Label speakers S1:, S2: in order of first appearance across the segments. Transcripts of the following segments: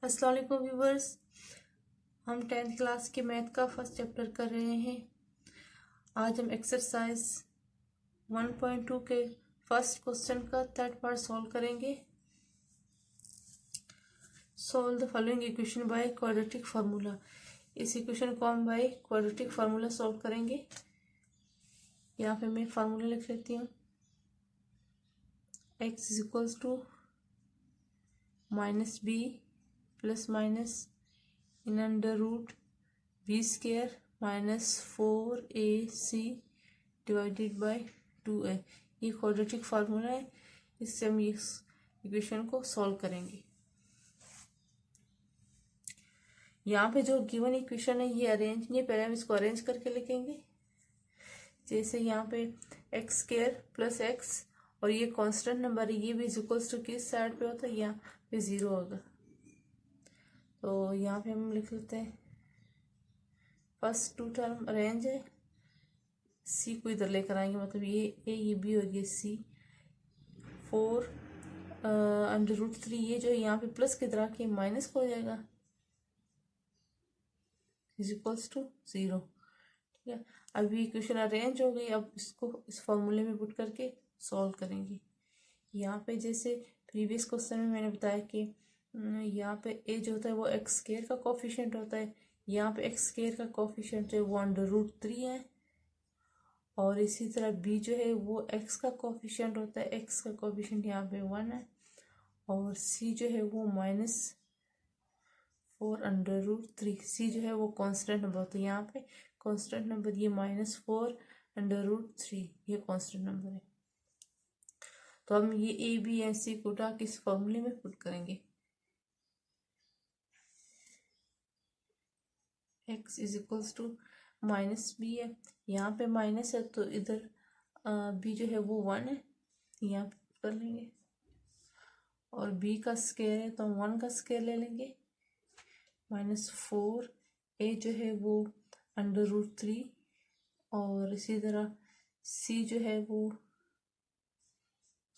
S1: अस्सलाम वालेकुम व्यूवर्स। हम 10th क्लास के मैथ का फर्स्ट चैप्टर कर रहे हैं। आज हम एक्सरसाइज 1.2 के फर्स्ट क्वेश्चन का थर्ड पार्ट सॉल्व करेंगे। Solve the following equation by quadratic formula. इस इक्वेशन को हम बाय क्वाड्रेटिक फार्मूला सॉल्व करेंगे। यहाँ पे मैं फार्मूला लिख लेती हूँ। x is equals to minus B plus minus in under root B square minus 4ac divided by 2a। ये क्वाड्रेटिक फार्मूला है, इससे हम इस इक्वेशन को सॉल्व करेंगे। यहाँ पे जो गिवन इक्वेशन है ये अरेंज नहीं, पहले हम इसको अरेंज करके लिखेंगे। जैसे यहाँ पे एक्स स्केयर प्लस एक्स और ये कांस्टेंट नंबर है, ये भी इज इक्वल्स टू किस साइड पे होता है, यहाँ पे 0 होगा। तो यहाँ पे हम लिख लेते हैं फर्स्ट टू टर्म अरेंज है, सी को इधर लेकर आएंगे, मतलब ये ए ये बी और ये सी। 4 अंडर रूट 3, ये जो है यहाँ पे प्लस की तरह के माइनस हो जाएगा, इज इक्वल्स टू 0। ठीक है, अभी इक्वेशन अरेंज हो गई। अब इसको इस फॉर्मूले में पुट करके सॉल्व करेंगे। यहाँ पे जैसे प्रीवियस क्वेश्चन में मैंने बताया कि यहाँ पे ए जो होता है वो एक्स स्क्वायर का कोफिशिएंट होता है, यहाँ पे एक्स स्क्वायर का कोफिशिएंट है वो अंडर रूट 3 है। और इसी तरह बी जो है वो एक्स का कोफिशिएंट होता है, एक्स का कोफिशिएंट यहाँ पे 1 है। और सी जो है वो -4 अंडर रूट 3। सी जो है वो कांस्टेंट नंबर होता है, यहाँ पे कांस्टेंट नंबर ये -4 अंडर रूट 3, ये कांस्टेंट नंबर है। तो हम ये ए बी एंड सी को उठा के इस फॉर्मूले में पुट करेंगे। x is equals to minus B है, यहाँ पे माइनस है तो इधर b जो है वो 1 है, यहाँ पे कर लेंगे। और b का स्क्वायर है तो हम 1 का स्क्वायर ले लेंगे। -4 a जो है वो अंडर रूट 3 और इसी तरह c जो है वो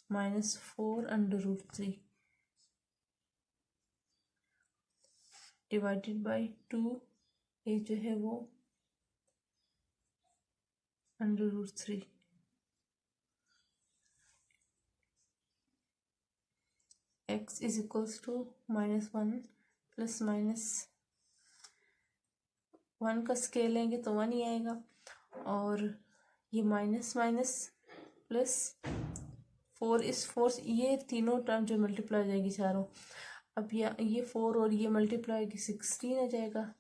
S1: -4 under root 3 divided by 2, a जो है वो under root 3। x is equals to -1 plus -1 का स्केल लेंगे तो 1 ही आएगा। और ये माइनस माइनस प्लस 4, इस 4 ये तीनों टर्म जो मल्टीप्लाई हो जाएगी चारों। अब ये 4 और ये मल्टीप्लाई होगी 16 आ जाएगा।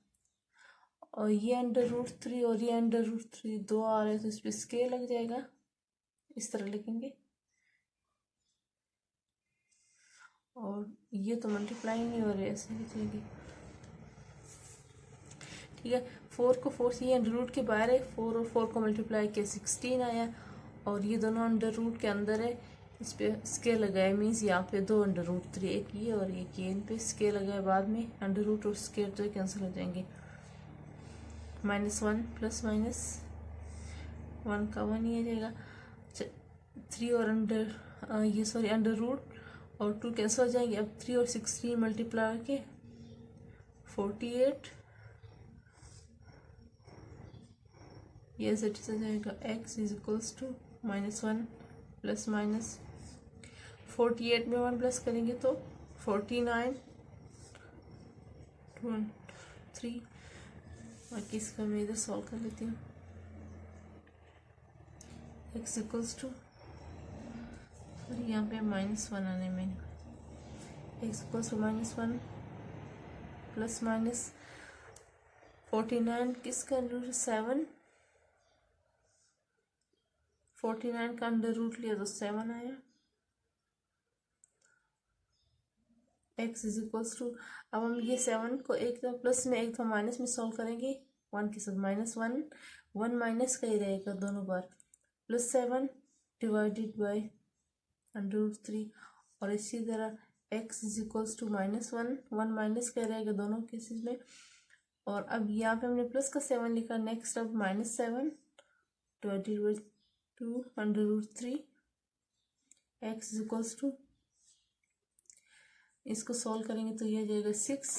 S1: और ये अंडर रूट 3 और ये अंडर रूट 3 दो आ रहे हैं तो इस पर स्केल लग जाएगा, इस तरह लिखेंगे। और ये तो मल्टीप्लाई नहीं हो रहे, ऐसे लिखेंगे। ठीक है, 4 को 4 से ये अंडर रूट के बाहर है, 4 और 4 को मल्टीप्लाई किया 16 आया। और ये दोनों अंडर रूट के अंदर है, इस पे स्केल लगाया, मीन्स यहाँ पे 2 अंडर रूट 3, एक ये और एक ये, इन पे स्केल लगाया। बाद में अंडर रूट और स्केल तो कैंसिल हो जाएंगे। -1 प्लस -1 का 1 ही आ जाएगा। 3 और अंडर रूट और 2 कैंसिल हो जाएंगे। अब 3 और 16 मल्टीप्लाई करके 48, ये सेट हो जाएगा। x is equals to -1 plus -48 में 1 प्लस करेंगे तो 49 2 3। बाकी इसका मैं इधर सॉल्व कर लेती हूँ। x इक्वल्स टू, और यहाँ पे -1 आने में x इक्वल्स टू -1 प्लस -49 किसका अंडर रूट 7, 49 का अंडर रूट लिया तो 7 आया। x इज इक्वल्स टू, अब हम ये 7 को एक तो प्लस में एक तो माइनस में सॉल्व करेंगे। 1 के साथ -1 1 माइनस का ही रहेगा दोनों बार, +7 डिवाइडेड बाय अंडर रूट 3। और इसी तरह x is equals to -1 1 minus का रहेगा दोनों केसेस में। और अब यहाँ पे हमने प्लस का 7 लिखा। नेक्स्ट अब -7 divided by 2 under root 3। x is equals to, इसको सॉल्व करेंगे तो ये आ जाएगा 6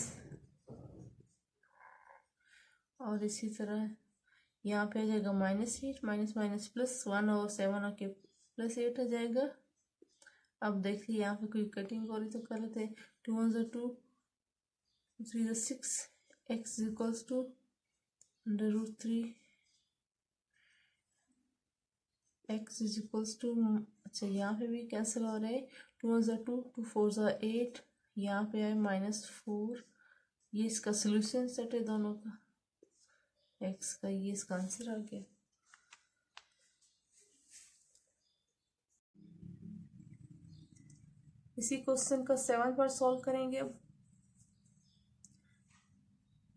S1: और इसी तरह यहाँ पे आ जाएगा -8 माइनस माइनस प्लस 1 और 7 आके +8 आ जाएगा। अब देखिए यहाँ पे कोई कटिंग हो रही तो कर लेते हैं। 2 1 ज़ा 2 3 ज़ा 6 x equals to √3 x is equals to, अच्छा यहाँ पे भी कैंसिल हो रहा है। 2 1 ज़ा 2 2 4 ज़ा 8 यहाँ पे आए -4। ये इसका सोल्यूशन सेट है दोनों का x का, ये इसका आंसर आ गया। इसी क्वेश्चन का 7 बार सॉल्व करेंगे। अब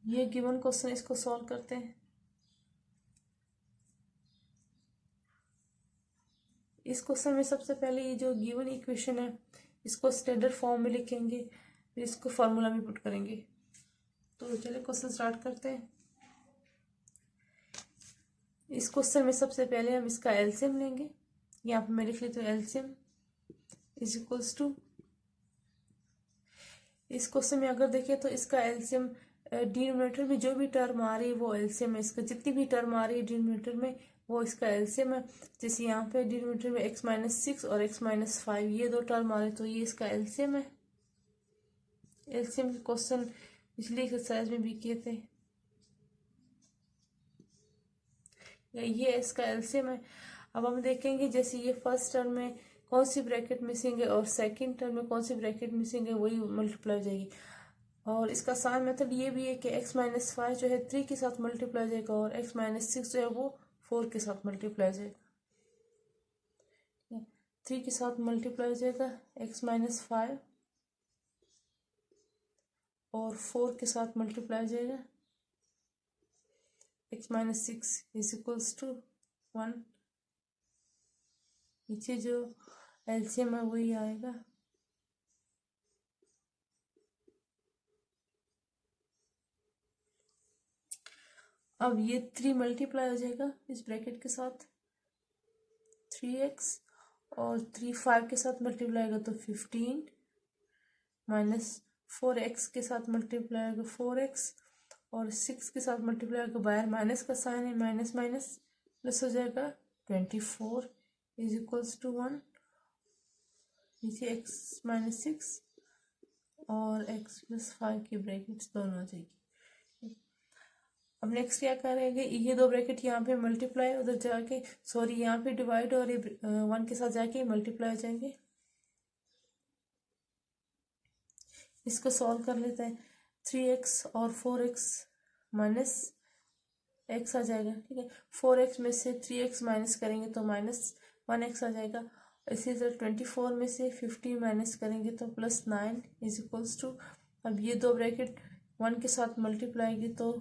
S1: ये गिवन क्वेश्चन, इसको सॉल्व करते हैं। इस क्वेश्चन में सबसे पहले ये जो गिवन इक्वेशन है इसको स्टैंडर्ड फॉर्म में लिखेंगे, फिर इसको फार्मूला में पुट करेंगे। तो चलिए क्वेश्चन स्टार्ट करते हैं। इस क्वेश्चन में सबसे पहले हम इसका एलसीएम लेंगे। यहाँ पे मैं लिख लेती हूँ एलसीएम इज इक्वल्स टू, इस क्वेश्चन में अगर देखें तो इसका एलसीएम डिनोमिनेटर में जो भी टर्म आ रही है वो एलसीएम है इसका, जितनी भी टर्म आ रही है डिनोमिनेटर में वो इसका एलसीएम है। जैसे यहाँ पे डिनोमिनेटर में x-6 और x-5 ये दो टर्म आ रहे तो ये इसका एलसीएम है। एलसीएम के क्वेश्चन पिछली एक्सरसाइज में भी किए थे, ये इसका एलसीएम है। अब हम देखेंगे जैसे ये फर्स्ट टर्म में कौन सी ब्रैकेट मिसिंग है और सेकंड टर्म में कौन सी ब्रैकेट मिसिंग है, वही मल्टीप्लाई हो जाएगी। और इसका आसान मेथड ये भी है कि x-5 जो है 3 के साथ मल्टीप्लाई हो जाएगा और x-6 जो है वो 4 के साथ मल्टीप्लाई हो जाएगा। 3 के साथ मल्टीप्लाई हो जाएगा x-5 और 4 के साथ मल्टीप्लाई हो जाएगा x-6 इज इक्वल्स टू 1। नीचे जो एलसीएम है वही आएगा। अब ये 3 मल्टीप्लाई हो जाएगा इस ब्रैकेट के साथ 3x और 3 5 के साथ मल्टीप्लाई होगा तो 15 माइनस 4x के साथ मल्टीप्लाई होगा 4x और 6 के साथ मल्टीप्लाई होगा, बाहर माइनस का साइन है, माइनस माइनस प्लस हो जाएगा 24 इज इक्वल्स टू 1। नीचे x-6 और x+5 की ब्रैकेट्स दोनों आ जाएगी। अब नेक्स्ट क्या करेंगे, ये दो ब्रैकेट यहाँ पे मल्टीप्लाई उधर जाके सॉरी यहाँ पे डिवाइड और 1 के साथ जाके मल्टीप्लाई हो जाएंगे। इसको सॉल्व कर लेते हैं। 3x और 4x माइनस x आ जाएगा, ठीक है। 4x में से 3x माइनस करेंगे तो -1x आ जाएगा। इसी तरह 24 में से 50 माइनस करेंगे तो +9 इज इक्वल्स टू, अब ये दो ब्रैकेट 1 के साथ मल्टीप्लाई होगी तो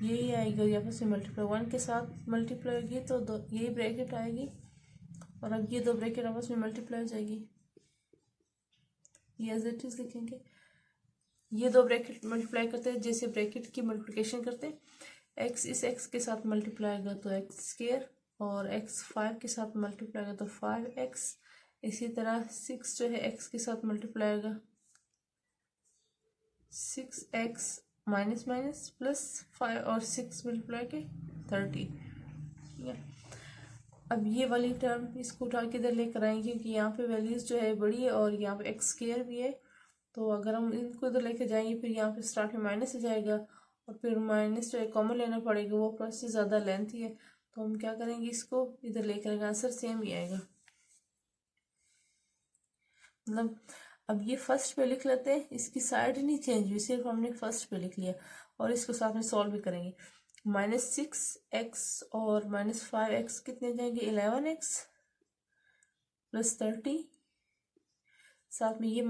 S1: यही आएगा, यहाँ से मल्टीप्लाई 1 के साथ मल्टीप्लाई होगी तो यही ब्रैकेट आएगी और अब ये दो ब्रैकेट आपस में मल्टीप्लाई हो जाएगी। ये एज इट इज लिखेंगे। ये दो ब्रैकेट मल्टीप्लाई करते हैं जैसे ब्रैकेट की मल्टीप्लिकेशन करते हैं। x इस x के साथ मल्टीप्लाई होगा तो x² और x 5 के साथ मल्टीप्लाई होगा तो 5x। इसी तरह 6 जो है x के साथ मल्टीप्लाई होगा 6x माइनस माइनस प्लस 5 और 6 मल्टीप्लाई के 30, ठीक है। अब ये वाली टर्म इसको उठा के इधर लेकर आएंगे क्योंकि यहाँ पे वैल्यूज जो है बड़ी है और यहाँ पे x² भी है, तो अगर हम इनको इधर लेके जाएंगे फिर यहाँ पे स्टार्ट में माइनस हो जाएगा और फिर माइनस जो है कॉमन लेना पड़ेगा, वो प्रोसेस ज़्यादा लेंथी है। तो हम क्या करेंगे, इसको इधर लेकर आएंगे, आंसर सेम ही आएगा। मतलब अब ये फर्स्ट पे लिख लेते हैं, इसकी साइड नहीं चेंज हुई, सिर्फ हमने फर्स्ट पे लिख लिया और इसको साथ में सॉल्व भी करेंगे। -6x और -5x कितने जाएंगे, 11x + 30, साथ में ये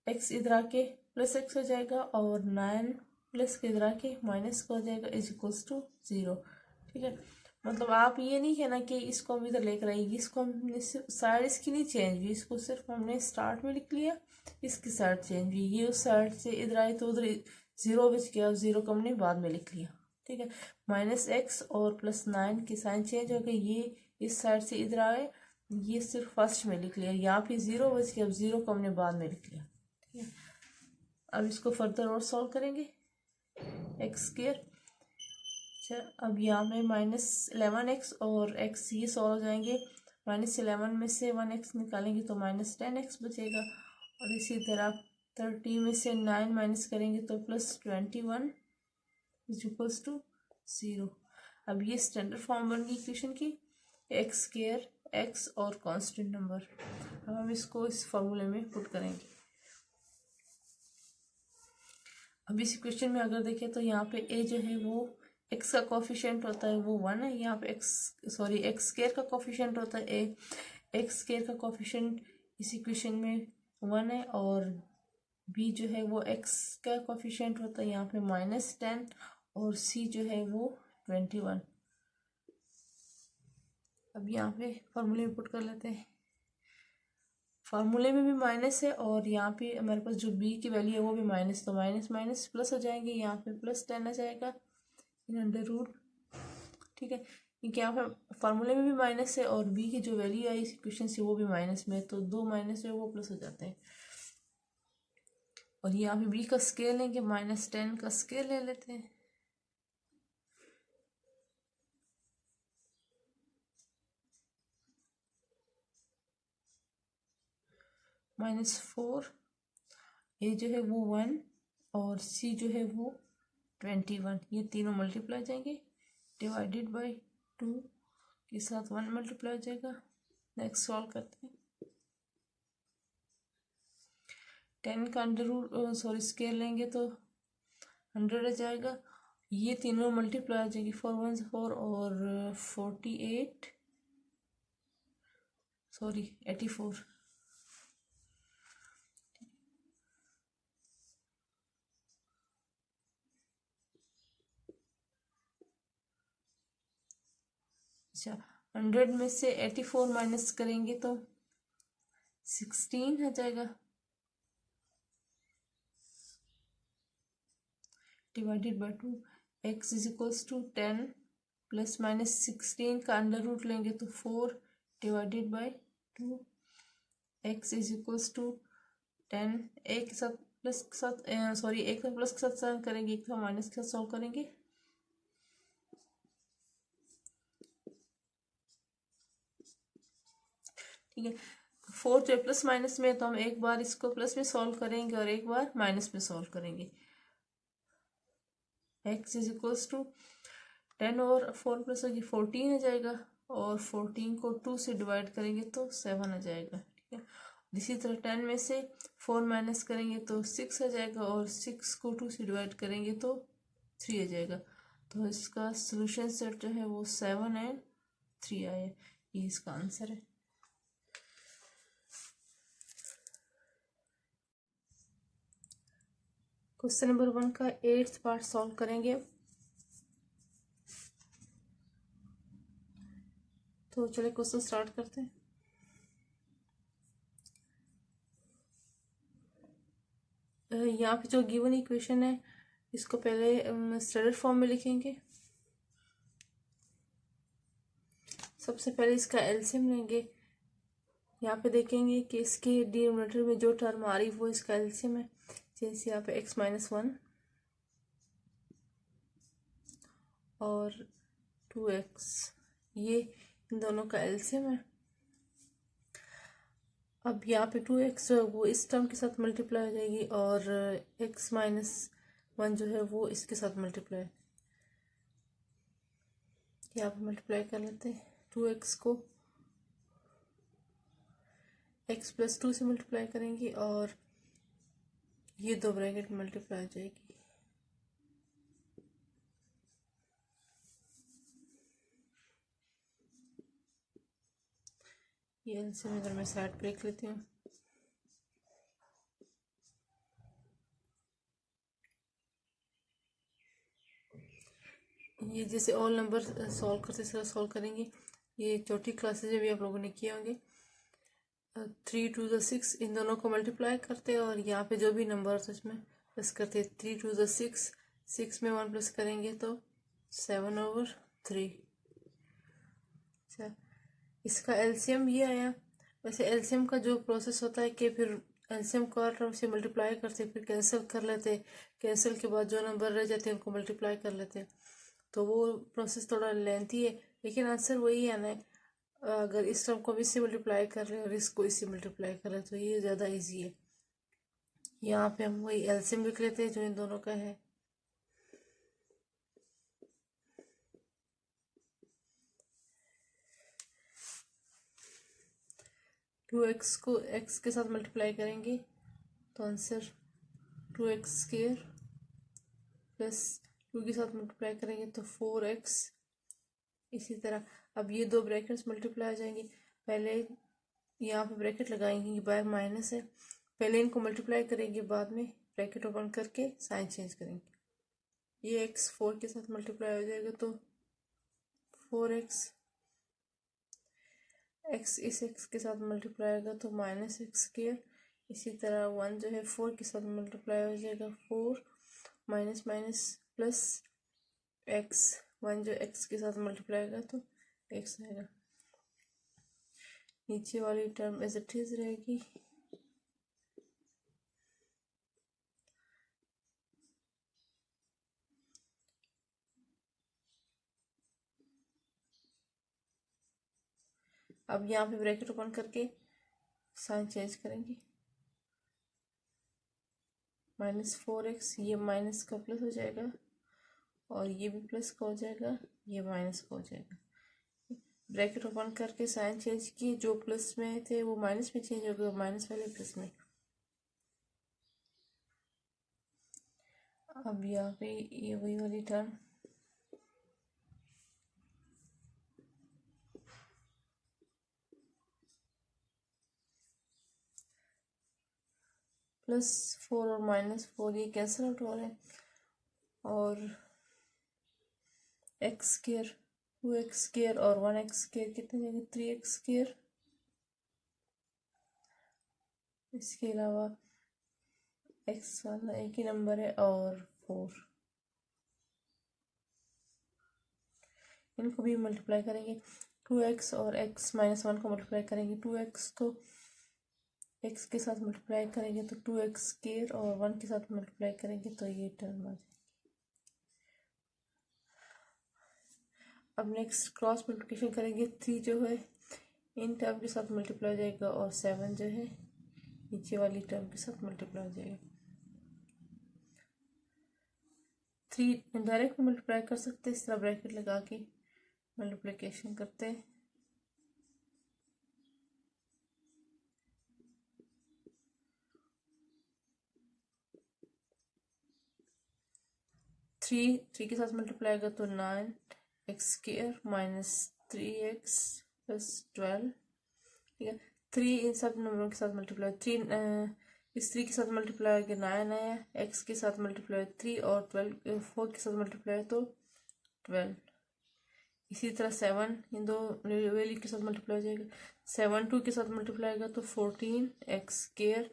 S1: -x इधर आके +x हो जाएगा और 9 प्लस के इधर आके माइनस का हो जाएगा इज इक्वल्स टू 0, ठीक है। मतलब आप ये नहीं कहना कि इसको हम इधर लेकर आएंगे, इसको हमने साइड इसकी नहीं चेंज हुई, इसको सिर्फ हमने स्टार्ट में लिख लिया, इसकी साइड चेंज हुई, ये उस साइड से इधर आए तो उधर 0 बच गया, 0 को हमने बाद में लिख लिया, ठीक है। -x और +9 की साइन चेंज हो गई, ये इस साइड से इधर आए ये सिर्फ फर्स्ट में लिख लिया, यहाँ पे 0 बच गया, अब 0 को हमने बाद में लिख लिया। ठीक है, अब इसको फर्दर और सॉल्व करेंगे। एक्स स्क्वायर, अच्छा अब यहाँ में -11x और x ये सॉल्व हो जाएंगे। -11 में से 1x निकालेंगे तो -10x बचेगा, और इसी तरह 30 में से 9 माइनस करेंगे तो +21 इज इक्वल्स टू 0। अब ये स्टैंडर्ड फॉर्म बन गई इक्वेशन की, एक्स स्क्वायर, एक्स और कांस्टेंट नंबर। अब हम इसको इस फॉर्मूले में पुट करेंगे। अब इस इक्वेशन में अगर देखें तो यहाँ पे a जो है वो x का कोफिशिएंट होता है वो 1 है, यहाँ पे एक्स स्क्वायर का कोफिशिएंट होता है a, एक्स स्क्वायर का कोफिशिएंट इस इक्वेशन में 1 है, और b जो है वो x का कोफिशिएंट होता है यहाँ पे -10, और c जो है वो 21। अब यहाँ पे फॉर्मूले में पुट कर लेते हैं। फार्मूले में भी माइनस है, और यहाँ पे हमारे पास जो b की वैल्यू है वो भी माइनस, तो माइनस माइनस प्लस हो जाएंगे, यहाँ पे +10 आ जाएगा इन अंडर रूट। ठीक है, क्योंकि यहाँ पे फार्मूले में भी माइनस है और b की जो वैल्यू आई इस इक्वेशन से वो भी माइनस में, तो दो माइनस जो है वो प्लस हो जाते हैं। और यहाँ पे b का स्केल लेंगे, -10 का स्केल ले लेते हैं। -4, a जो है वो 1 और c जो है वो 21, ये तीनों मल्टीप्लाई जाएंगे, डिवाइडेड बाय 2 के साथ 1 मल्टीप्लाई हो जाएगा। नेक्स्ट सॉल्व करते हैं। 10 का अंडर रूट स्केल लेंगे तो 100 आ जाएगा, ये तीनों मल्टीप्लाई हो जाएगी, 4 1 4 और 84। अच्छा 100 में से 84 माइनस करेंगे तो 16 आ जाएगा, divided by 2। x is equals to 10 ± 16 का अंडर रूट लेंगे तो 4 divided by 2। x is equals to 10, एक के साथ प्लस के साथ एक का प्लस के साथ सॉल्व करेंगे, एक का माइनस के साथ सॉल्व करेंगे। ठीक है, 4 जो प्लस माइनस में, तो हम एक बार इसको प्लस में सॉल्व करेंगे और एक बार माइनस में सॉल्व करेंगे। x इज इक्वल्स टू 10 और 4 प्लस होगी 14 आ जाएगा, और 14 को 2 से डिवाइड करेंगे तो 7 आ जाएगा। ठीक है, इसी तरह 10 में से 4 माइनस करेंगे तो 6 आ जाएगा, और 6 को 2 से डिवाइड करेंगे तो 3 आ जाएगा। तो इसका सोल्यूशन सेट जो है वो 7 एंड 3 आया, ये इसका आंसर है। क्वेश्चन नंबर 1 का 8th पार्ट सॉल्व करेंगे। तो चलिए क्वेश्चन स्टार्ट करते हैं। यहाँ पे जो गिवन इक्वेशन है इसको पहले स्टैंडर्ड फॉर्म में लिखेंगे। सबसे पहले इसका एलसीएम लेंगे। यहाँ पे देखेंगे कि इसके डिनोमिनेटर में जो टर्म आ रही वो इसका एलसीएम है। जैसे यहाँ पे x-1 और 2x, ये इन दोनों का एलसीएम है। अब यहाँ पे 2x वो इस टर्म के साथ मल्टीप्लाई हो जाएगी, और x-1 जो है वो इसके साथ मल्टीप्लाई, यहाँ पे मल्टीप्लाई कर लेते हैं। 2x को x + 2 से मल्टीप्लाई करेंगे, और ये दो ब्रैकेट मल्टीप्लाई हो जाएगी। ये एलसीएम इधर मैं साइड पे लिख लेती हूँ। ये जैसे ऑल नंबर सॉल्व करते सॉल्व करेंगे, ये छोटी क्लासेज में भी आप लोगों ने किए होंगे। 3 to the 6 इन दोनों को मल्टीप्लाई करते हैं, और यहाँ पे जो भी नंबर होता है इसमें प्लस करते हैं। 3 to the 6, 6 में 1 प्लस करेंगे तो 7/3। अच्छा, इसका एलसीएम ये आया। वैसे एलसीएम का जो प्रोसेस होता है कि फिर एलसीएम को टर्म से मल्टीप्लाई करते फिर कैंसिल कर लेते, कैंसिल के बाद जो नंबर रह जाते हैं उनको मल्टीप्लाई कर लेते, तो वो प्रोसेस थोड़ा लेंथी है, लेकिन आंसर वही आना है। अगर इस टर्म को भी इससे मल्टीप्लाई कर रहे हैं और इसको इससे मल्टीप्लाई कर रहे हैं तो ये ज़्यादा इजी है। यहाँ पे हम वही एलसीएम लिख लेते हैं जो इन दोनों का है। टू एक्स को एक्स के साथ मल्टीप्लाई करेंगे तो आंसर 2x स्क्वायर प्लस 2 के साथ मल्टीप्लाई करेंगे तो 4x। इसी तरह अब ये दो ब्रैकेट्स मल्टीप्लाई हो जाएंगे। पहले यहाँ पे ब्रैकेट लगाएंगे, बाय माइनस है, पहले इनको मल्टीप्लाई करेंगे, बाद में ब्रैकेट ओपन करके साइन चेंज करेंगे। ये x 4 के साथ मल्टीप्लाई हो जाएगा तो 4x, x इस x के साथ मल्टीप्लाई होगा तो माइनस एक्स स्क्वायर। इसी तरह 1 जो है 4 के साथ मल्टीप्लाई हो जाएगा 4 माइनस माइनस प्लस x, 1 जो x के साथ मल्टीप्लाई होगा तो x आएगा। नीचे वाली टर्म एज इट इज रहेगी। अब यहाँ पे ब्रैकेट ओपन करके साइन चेंज करेंगे, -4x, ये माइनस का प्लस हो जाएगा और ये भी प्लस का हो जाएगा, ये माइनस का हो जाएगा। ब्रैकेट ओपन करके साइन चेंज किए, जो प्लस में थे वो माइनस में चेंज हो गए, माइनस वाले प्लस में। अब यहाँ पे ये वही वाली टर्म +4 और -4 ये कैंसिल आउट हो रहे हैं और एक्स स्क्वायर 2x स्क्वायर और 1x स्क्वायर कितने जाएंगे 3x स्क्वायर। इसके अलावा x वाला एक ही नंबर है और 4, इनको भी मल्टीप्लाई करेंगे। 2x और x -1 को मल्टीप्लाई करेंगे, 2x को x के साथ मल्टीप्लाई करेंगे तो 2x स्क्वायर और 1 के साथ मल्टीप्लाई करेंगे तो ये टर्म आ जाएगी। अब नेक्स्ट क्रॉस मल्टीप्लिकेशन करेंगे, 3 जो है इन टर्म के साथ मल्टीप्लाई हो जाएगा और 7 जो है नीचे वाली टर्म के साथ मल्टीप्लाई हो जाएगा। 3 डायरेक्ट मल्टीप्लाई कर सकते हैं, इस तरह ब्रैकेट लगा के मल्टीप्लिकेशन करते हैं। थ्री के साथ मल्टीप्लाई होगा तो 9x स्क्वायर -3x + 12, ठीक है। 3 इन सब नंबरों के साथ मल्टीप्लाई, 3 इस 3 के साथ मल्टीप्लाई होगा 9 आया, x के साथ मल्टीप्लाई 3 और 12 4 के साथ मल्टीप्लाई तो 12। इसी तरह 7 इन दो वैल्यू के साथ मल्टीप्लाई हो जाएगा, 7 2 के साथ मल्टीप्लाई होगा तो 14x स्क्वायर,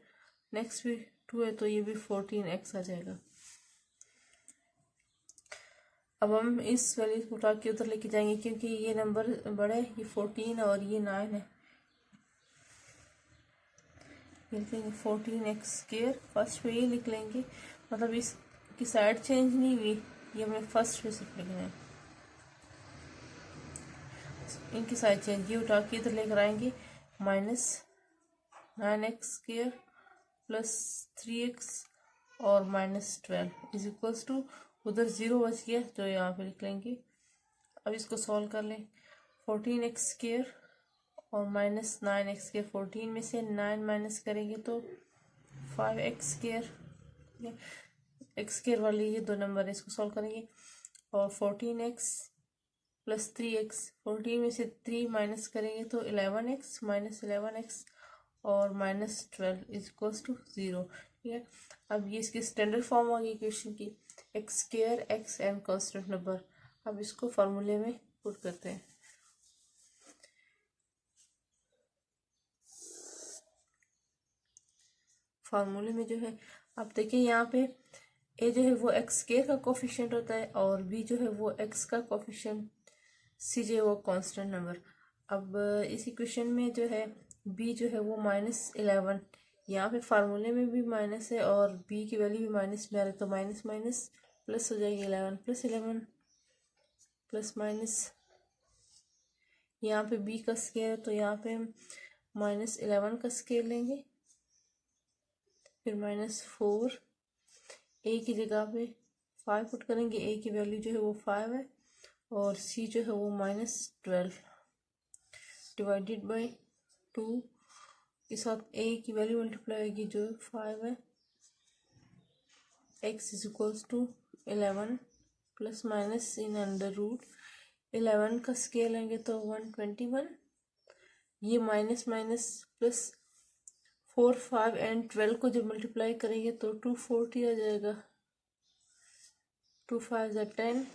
S1: नेक्स्ट भी 2 है तो ये भी 14x आ जाएगा। अब हम इस वैल्यू को उठा के उधर लेके जाएंगे क्योंकि ये नंबर बड़ा है, ये 14 और ये 9 है। लिखेंगे 14x स्क्वायर, फर्स्ट पे ये लिख लेंगे, मतलब इसकी साइड चेंज नहीं हुई, ये हमें फर्स्ट पे सिर्फ लिखना है। इनकी साइड चेंज, ये उठा के इधर लेकर आएंगे, -9x स्क्वायर +3x और -12 इज इक्वल्स टू, उधर 0 बच गया तो यहाँ पे लिख लेंगे। अब इसको सॉल्व कर लें, 14x स्क्वायर और -9x स्क्वायर, 14 में से 9 माइनस करेंगे तो 5x स्क्वायर, एक्स स्क्वायर वाले ये दो नंबर है, इसको सॉल्व करेंगे और 14x + 3x, 14 में से 3 माइनस करेंगे तो 11x -11x और -12 इज इक्वल्स टू 0, ठीक है। अब ये इसकी स्टैंडर्ड फॉर्म आ गई इक्वेशन की, x square x n constant number. अब इसको फार्मूले में पुट करते हैं। फार्मूले में जो है आप देखिए यहाँ पे ए जो है वो एक्स स्क्वायर का कोफिशिएंट होता है और बी जो है वो एक्स का कोफिशिएंट, सी जो है वो कांस्टेंट नंबर। अब इस इक्वेशन में जो है b जो है वो -11, यहाँ पे फार्मूले में भी माइनस है और b की वैल्यू भी माइनस में आ रही है, तो माइनस माइनस प्लस हो जाएगी 11 + 11 प्लस माइनस, यहाँ पे b का स्क्वायर है तो यहाँ पे हम -11 का स्क्वायर लेंगे, फिर -4, a की जगह पे 5 पुट करेंगे, a की वैल्यू जो है वो 5 है और c जो है वो -12 डिवाइडेड बाई 2 के साथ a की वैल्यू मल्टीप्लाई होगी जो 5 है, x = 11 प्लस माइनस इन अंडर रूट 11 का स्क्वायर लेंगे तो 121, ये माइनस माइनस प्लस 4, 5 एंड 12 को जब मल्टीप्लाई करेंगे तो 240 आ जाएगा, 2 5 = 10,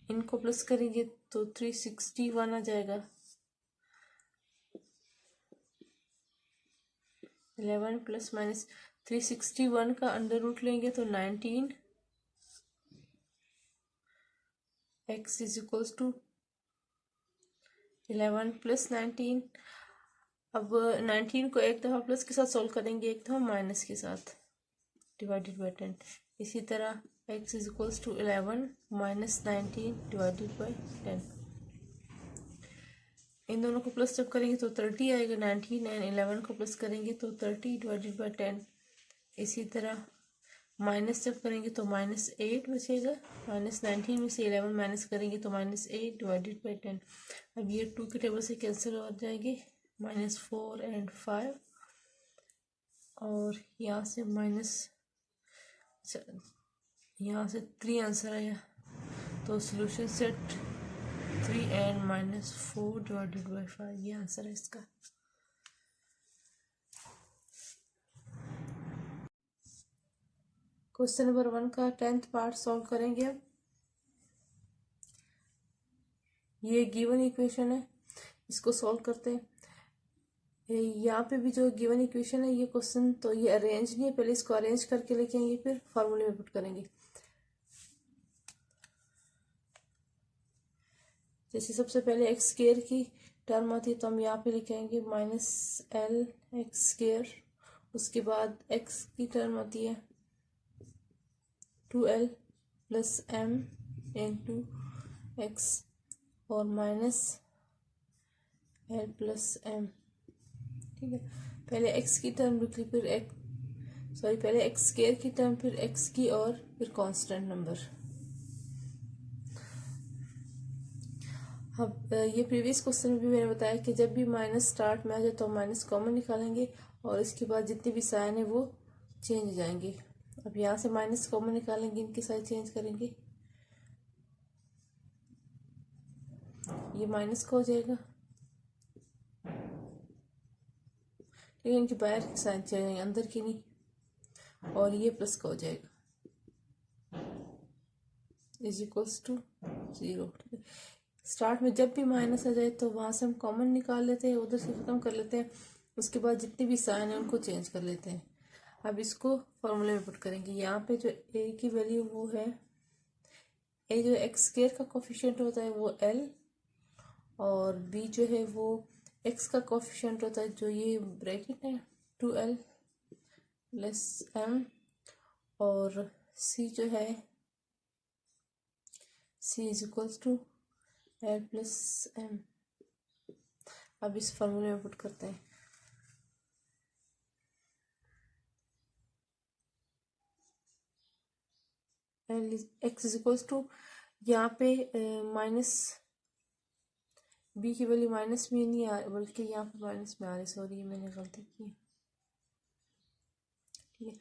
S1: इनको प्लस करेंगे तो 361 आ जाएगा, 11 प्लस माइनस 361 का अंडर रूट लेंगे तो 19, x = 11 प्लस 19। अब 19 को एक दफ़ा प्लस के साथ सॉल्व करेंगे, एक दफ़ा माइनस के साथ, डिवाइडेड बाई 10। इसी तरह x = 11 माइनस 19 डिवाइडेड बाई 10। इन दोनों को प्लस जब करेंगे तो 30 आएगा, 19 एंड 11 को प्लस करेंगे तो 30 डिवाइडेड बाई 10। इसी तरह माइनस जब करेंगे तो -8 बचेगा, -19 में से 11 माइनस करेंगे तो -8 डिवाइडेड बाई 10। अब ये 2 के टेबल से कैंसिल हो जाएंगे, -4 एंड 5 और यहाँ से यहाँ से 3 आंसर आया, तो solution set 3 and -4 divided by 5, ये आंसर है इसका। क्वेश्चन नंबर 1 का 10th पार्ट सॉल्व करेंगे अब। ये गिवन इक्वेशन है, इसको सॉल्व करते हैं। यहाँ पे भी जो गिवन इक्वेशन है ये क्वेश्चन तो ये अरेंज नहीं है, पहले इसको अरेंज करके लेके आएंगे फिर फार्मूले में पुट करेंगे। जैसे सबसे पहले एक्स स्क्वायर की टर्म आती है तो हम यहाँ पे लिखे आएंगे -L(x²), उसके बाद x की टर्म आती है 2L + m × x और -L + m, ठीक है। पहले x की टर्म लिख ली, फिर पहले एक्स स्क्वायर की टर्म, फिर x की और फिर कांस्टेंट नंबर। अब ये प्रीवियस क्वेश्चन में भी मैंने बताया कि जब भी माइनस स्टार्ट में आ जाए तो माइनस कॉमन निकालेंगे और इसके बाद जितने भी साइन है वो चेंज हो जाएंगे। अब यहाँ से माइनस कॉमन निकालेंगे, इनके साइड चेंज करेंगे, ये माइनस का हो जाएगा, ठीक है, इनके बाहर के साइन चेंज होंगे, अंदर की नहीं, और ये प्लस का हो जाएगा = 0। स्टार्ट में जब भी माइनस आ जाए तो वहां से हम कॉमन निकाल लेते हैं, उधर से खत्म कर लेते हैं, उसके बाद जितने भी साइन है उनको चेंज कर लेते हैं। अब इसको फॉर्मूले में पुट करेंगे। यहाँ पे जो a की वैल्यू वो है, a जो x² का कोफिशिएंट होता है वो l, और b जो है वो x का कोफिशिएंट होता है जो ये ब्रैकेट है 2L + m, और c जो है c = L + m। अब इस फॉर्मूले में पुट करते हैं। x = यहाँ पे माइनस b की वैल्यू माइनस में नहीं आ, बल्कि यहाँ पे माइनस में आ रही, सॉरी मैंने गलती की, ठीक है।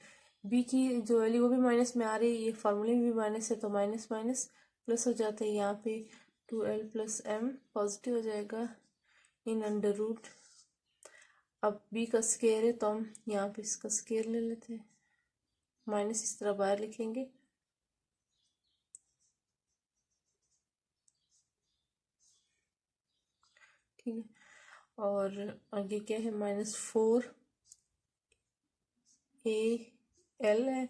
S1: b की जो वैल्यू वो भी माइनस में आ रही है, ये फार्मूले में भी माइनस है तो माइनस माइनस प्लस हो जाते हैं, यहाँ पे 2L + m पॉजिटिव हो जाएगा इन अंडर रूट। अब b का स्क्वायर है तो हम यहाँ पे इसका स्क्वायर ले लेते हैं, माइनस इस तरह बाहर लिखेंगे, ठीक है। और आगे क्या है, -4 AL है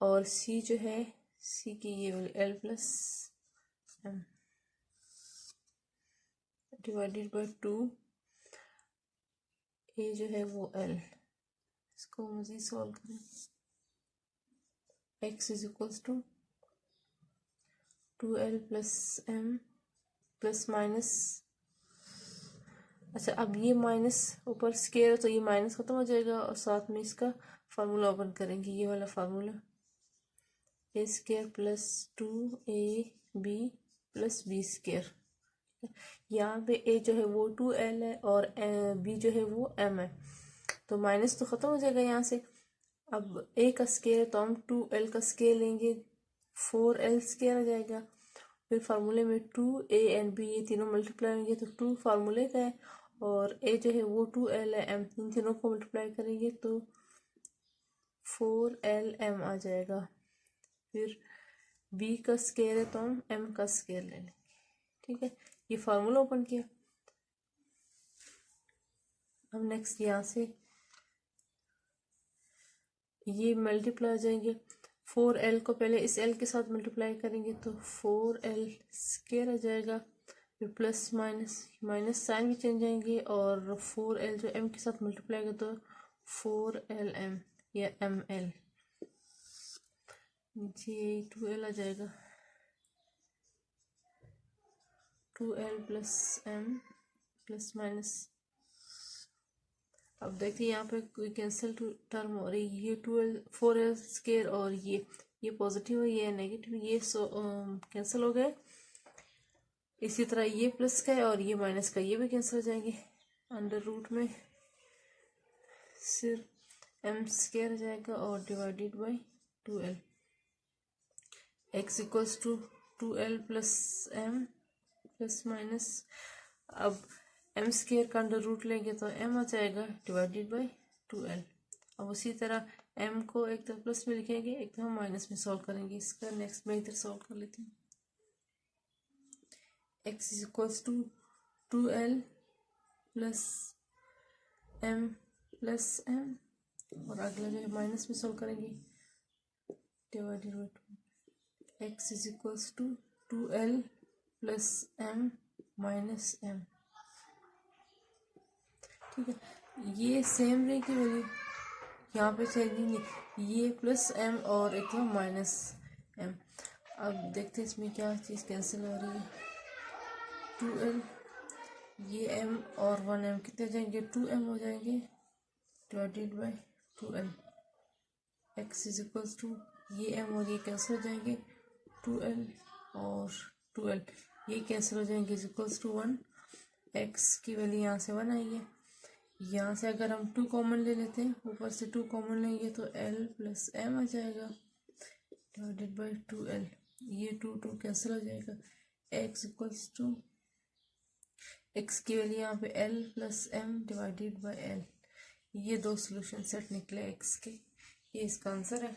S1: और c जो है c की ये L + एम डिवाइडेड बाय 2 ए जो है वो एल। इसको मज़ीद सॉल्व करें। x is equals to 2l plus m plus minus, अच्छा अब ये माइनस ऊपर स्केयर है तो ये माइनस खत्म हो जाएगा और साथ में इसका फार्मूला ओपन करेंगे, ये वाला formula A square plus 2ab plus B square. यहाँ पे a जो है वो 2l है और b जो है वो m है, तो माइनस तो ख़त्म हो जाएगा यहाँ से। अब a का स्केयर है तो हम 2l का स्केयर लेंगे, 4l स्केयर आ जाएगा। फिर फार्मूले में 2a एंड b ये तीनों मल्टीप्लाई होंगे तो 2 फार्मूले का है और a जो है वो 2l है, m इन तीनों को मल्टीप्लाई करेंगे तो 4lm आ जाएगा। फिर b का स्केयर है तो हम m का स्केयर ले लेंगे। ठीक है, ये फार्मूला ओपन किया। अब नेक्स्ट यहाँ से ये मल्टीप्लाई हो जाएंगे, 4l को पहले इस l के साथ मल्टीप्लाई करेंगे तो 4l स्केयर आ जाएगा। फिर प्लस माइनस माइनस साइन भी चेंज जाएंगे और 4l जो m के साथ मल्टीप्लाई करें तो 4lm या ml, ये 2l आ जाएगा, 2l plus m plus minus. अब देखिए यहाँ पे कोई कैंसिल टर्म हो रही है, ये 2l 4l स्केयर और ये पॉजिटिव है ये नेगेटिव, ये कैंसिल हो गए। इसी तरह ये प्लस का है और ये माइनस का, ये भी कैंसिल हो जाएंगे। अंडर रूट में सिर्फ m स्केयर आ जाएगा और divided by 2l। x equals to 2l plus m plus minus, अब m स्केयर का अंडर रूट लेंगे तो m आ जाएगा डिवाइडेड बाय 2l। अब उसी तरह m को एक तरफ प्लस में लिखेंगे, एक तरफ माइनस में सॉल्व करेंगे। इसका नेक्स्ट मैं इधर सॉल्व कर लेती हूँ। x is equals to 2l plus m plus m और अगला जो है माइनस में सॉल्व करेंगे divided by 2। x is equals to 2l plus m minus m। ठीक है, ये सेम रहेगी वैल्यू, यहाँ पे चेंज नहीं, ये प्लस m और एक तो माइनस m। अब देखते हैं इसमें क्या चीज़ कैंसिल हो रही है। 2l ये m और 1m कितने हो जाएंगे, 2m हो जाएंगे divided by 2l। x is equals to ये m और ये कैंसिल हो जाएंगे, 2l और 2l ये कैंसिल हो जाएंगे इज इक्वल्स टू 1। x की वैल्यू यहाँ से 1 आई है, यहाँ से अगर हम 2 कॉमन ले लेते हैं, ऊपर से 2 कॉमन लेंगे तो l प्लस m आ जाएगा डिवाइडेड बाय 2l। ये 2 कैंसिल हो जाएगा। x इक्वल्स टू x की वैल्यू यहाँ पे l plus m divided by l। ये दो सोल्यूशन सेट निकले x के, ये इसका आंसर है।